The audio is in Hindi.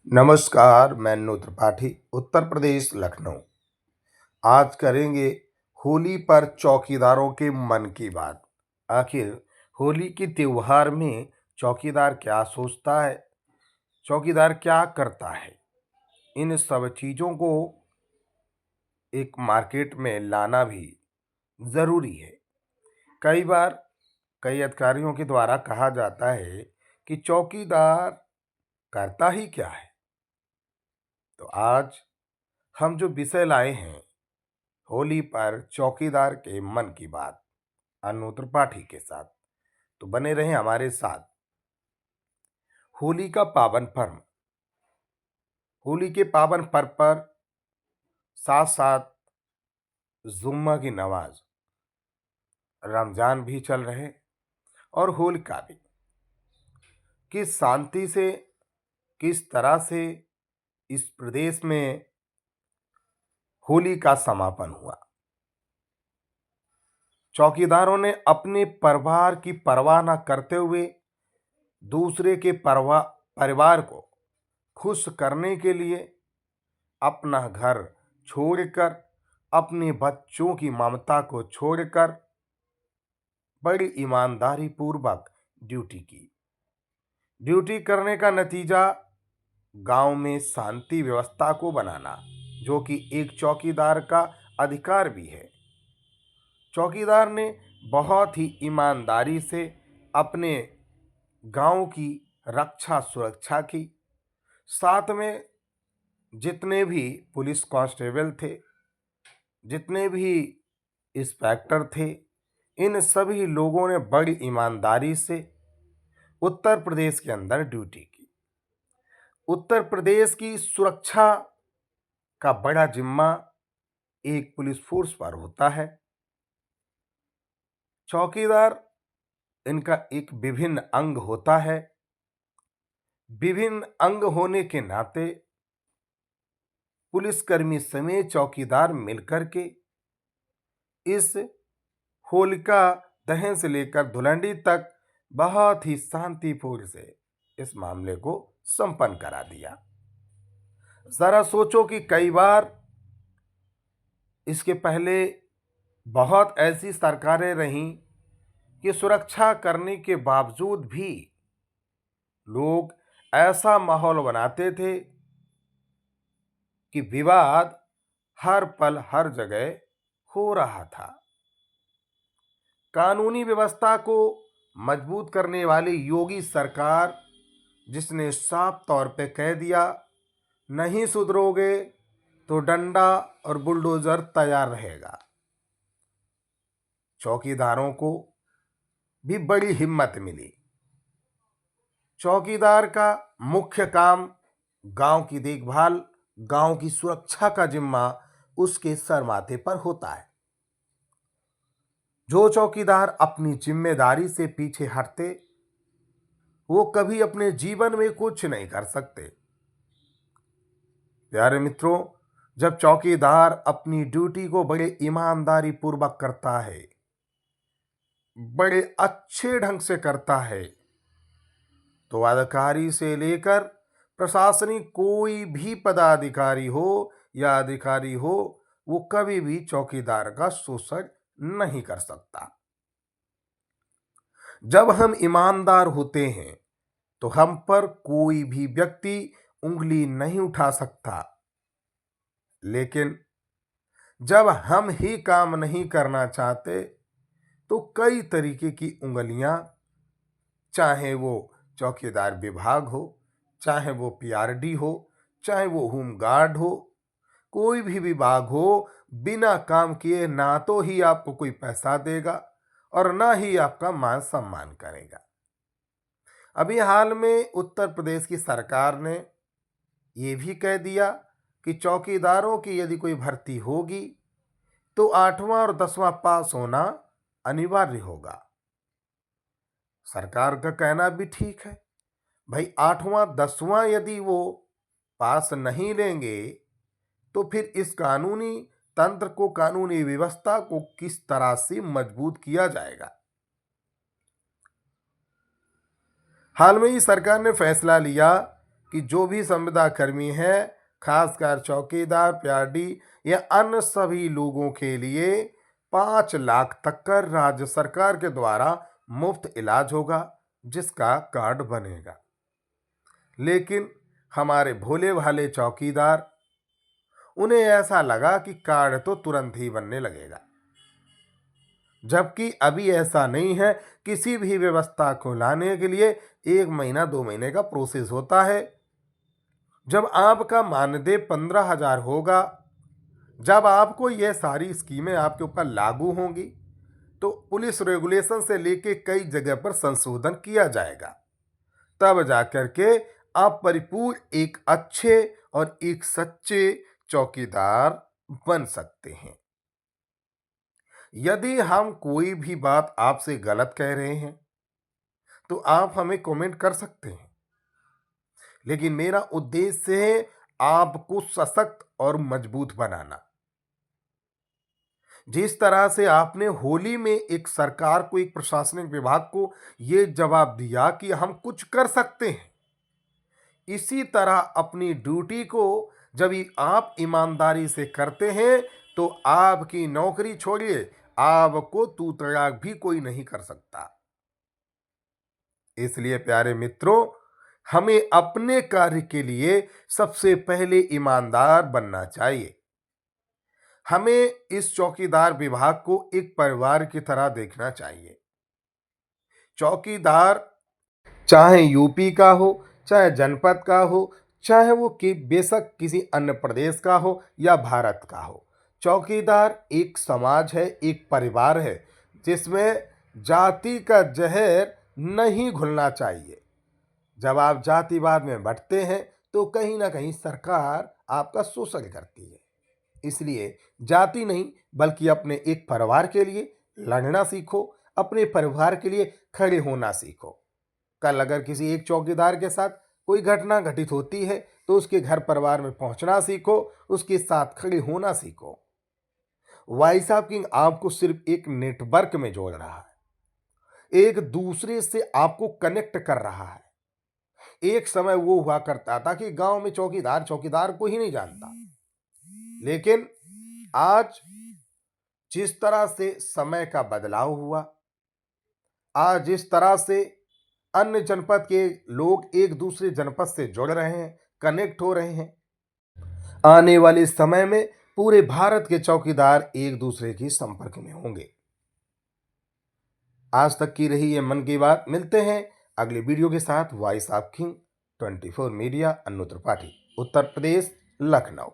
नमस्कार, मैं नु त्रिपाठी उत्तर प्रदेश लखनऊ। आज करेंगे होली पर चौकीदारों के मन की बात। आखिर होली के त्योहार में चौकीदार क्या सोचता है, चौकीदार क्या करता है, इन सब चीज़ों को एक मार्केट में लाना भी ज़रूरी है। कई बार कई अधिकारियों के द्वारा कहा जाता है कि चौकीदार करता ही क्या है। तो आज हम जो विषय लाए हैं, होली पर चौकीदार के मन की बात, अनु त्रिपाठी के साथ, तो बने रहें हमारे साथ। होली का पावन पर्व, होली के पावन पर्व पर साथ साथ जुम्मा की नमाज, रमजान भी चल रहे और होलिका भी। किस शांति से, किस तरह से इस प्रदेश में होली का समापन हुआ। चौकीदारों ने अपने परिवार की परवाह न करते हुए दूसरे के परिवार को खुश करने के लिए अपना घर छोड़कर, अपने बच्चों की ममता को छोड़कर बड़ी ईमानदारी पूर्वक ड्यूटी की। ड्यूटी करने का नतीजा गांव में शांति व्यवस्था को बनाना, जो कि एक चौकीदार का अधिकार भी है। चौकीदार ने बहुत ही ईमानदारी से अपने गांव की रक्षा सुरक्षा की। साथ में जितने भी पुलिस कांस्टेबल थे, जितने भी इंस्पेक्टर थे, इन सभी लोगों ने बड़ी ईमानदारी से उत्तर प्रदेश के अंदर ड्यूटी की। उत्तर प्रदेश की सुरक्षा का बड़ा जिम्मा एक पुलिस फोर्स पर होता है। चौकीदार इनका एक विभिन्न अंग होता है। विभिन्न अंग होने के नाते पुलिसकर्मी समेत चौकीदार मिलकर के इस होलिका दहन से लेकर धुलंडी तक बहुत ही शांतिपूर्ण से इस मामले को संपन्न करा दिया। जरा सोचो कि कई बार इसके पहले बहुत ऐसी सरकारें रहीं कि सुरक्षा करने के बावजूद भी लोग ऐसा माहौल बनाते थे कि विवाद हर पल हर जगह हो रहा था। कानूनी व्यवस्था को मजबूत करने वाली योगी सरकार, जिसने साफ तौर पे कह दिया नहीं सुधरोगे तो डंडा और बुलडोजर तैयार रहेगा। चौकीदारों को भी बड़ी हिम्मत मिली। चौकीदार का मुख्य काम गांव की देखभाल, गांव की सुरक्षा का जिम्मा उसके सर माथे पर होता है। जो चौकीदार अपनी जिम्मेदारी से पीछे हटते, वो कभी अपने जीवन में कुछ नहीं कर सकते। प्यारे मित्रों, जब चौकीदार अपनी ड्यूटी को बड़े ईमानदारी पूर्वक करता है, बड़े अच्छे ढंग से करता है, तो अधिकारी से लेकर प्रशासनिक कोई भी पदाधिकारी हो या अधिकारी हो, वो कभी भी चौकीदार का शोषण नहीं कर सकता। जब हम ईमानदार होते हैं तो हम पर कोई भी व्यक्ति उंगली नहीं उठा सकता। लेकिन जब हम ही काम नहीं करना चाहते तो कई तरीके की उंगलियां, चाहे वो चौकीदार विभाग हो, चाहे वो पीआरडी हो, चाहे वो होमगार्ड हो, कोई भी विभाग हो, बिना काम किए ना तो ही आपको कोई पैसा देगा और ना ही आपका मान सम्मान करेगा। अभी हाल में उत्तर प्रदेश की सरकार ने ये भी कह दिया कि चौकीदारों की यदि कोई भर्ती होगी तो 8वां और 10वां पास होना अनिवार्य होगा। सरकार का कहना भी ठीक है। भाई 8वां 10वां यदि वो पास नहीं लेंगे तो फिर इस कानूनी तंत्र को, कानूनी व्यवस्था को किस तरह से मजबूत किया जाएगा। हाल में ही सरकार ने फैसला लिया कि जो भी संविदा कर्मी हैं, खासकर चौकीदार, पीआरडी या अन्य सभी लोगों के लिए 5 लाख तक का राज्य सरकार के द्वारा मुफ्त इलाज होगा, जिसका कार्ड बनेगा। लेकिन हमारे भोले भाले चौकीदार, उन्हें ऐसा लगा कि कार्ड तो तुरंत ही बनने लगेगा, जबकि अभी ऐसा नहीं है। किसी भी व्यवस्था को लाने के लिए 1 महीना 2 महीने का प्रोसेस होता है। जब आपका मानदेय 15,000 होगा, जब आपको यह सारी स्कीमें आपके ऊपर लागू होंगी, तो पुलिस रेगुलेशन से लेके कई जगह पर संशोधन किया जाएगा, तब जाकर के आप परिपूर्ण एक अच्छे और एक सच्चे चौकीदार बन सकते हैं। यदि हम कोई भी बात आपसे गलत कह रहे हैं, तो आप हमें कमेंट कर सकते हैं, लेकिन मेरा उद्देश्य है आपको सशक्त और मजबूत बनाना। जिस तरह से आपने होली में एक सरकार को, एक प्रशासनिक विभाग को ये जवाब दिया कि हम कुछ कर सकते हैं, इसी तरह अपनी ड्यूटी को जब आप ईमानदारी से करते हैं, तो आपकी नौकरी छोड़िए, आपको तू तड़ाक भी कोई नहीं कर सकता। इसलिए प्यारे मित्रों, हमें अपने कार्य के लिए सबसे पहले ईमानदार बनना चाहिए। हमें इस चौकीदार विभाग को एक परिवार की तरह देखना चाहिए। चौकीदार चाहे यूपी का हो, चाहे जनपद का हो, चाहे वो कि बेशक किसी अन्य प्रदेश का हो या भारत का हो, चौकीदार एक समाज है, एक परिवार है, जिसमें जाति का जहर नहीं घुलना चाहिए। जब आप जातिवाद में बंटते हैं, तो कहीं ना कहीं सरकार आपका शोषण करती है। इसलिए जाति नहीं, बल्कि अपने एक परिवार के लिए लड़ना सीखो, अपने परिवार के लिए खड़े होना सीखो। कल अगर किसी एक चौकीदार के साथ कोई घटना घटित होती है, तो उसके घर परिवार में पहुंचना सीखो, उसके साथ खड़े होना सीखो। वॉइस ऑफ किंग आपको सिर्फ एक नेटवर्क में जोड़ रहा है, एक दूसरे से आपको कनेक्ट कर रहा है। एक समय वो हुआ करता था कि गांव में चौकीदार चौकीदार को ही नहीं जानता, लेकिन आज जिस तरह से समय का बदलाव हुआ, आज जिस तरह से अन्य जनपद के लोग एक दूसरे जनपद से जुड़ रहे हैं, कनेक्ट हो रहे हैं, आने वाले समय में पूरे भारत के चौकीदार एक दूसरे के संपर्क में होंगे। आज तक की रही ये मन की बात। मिलते हैं अगले वीडियो के साथ। Voice of king 24 media, Anu Tripathi, Uttar Pradesh, Lucknow.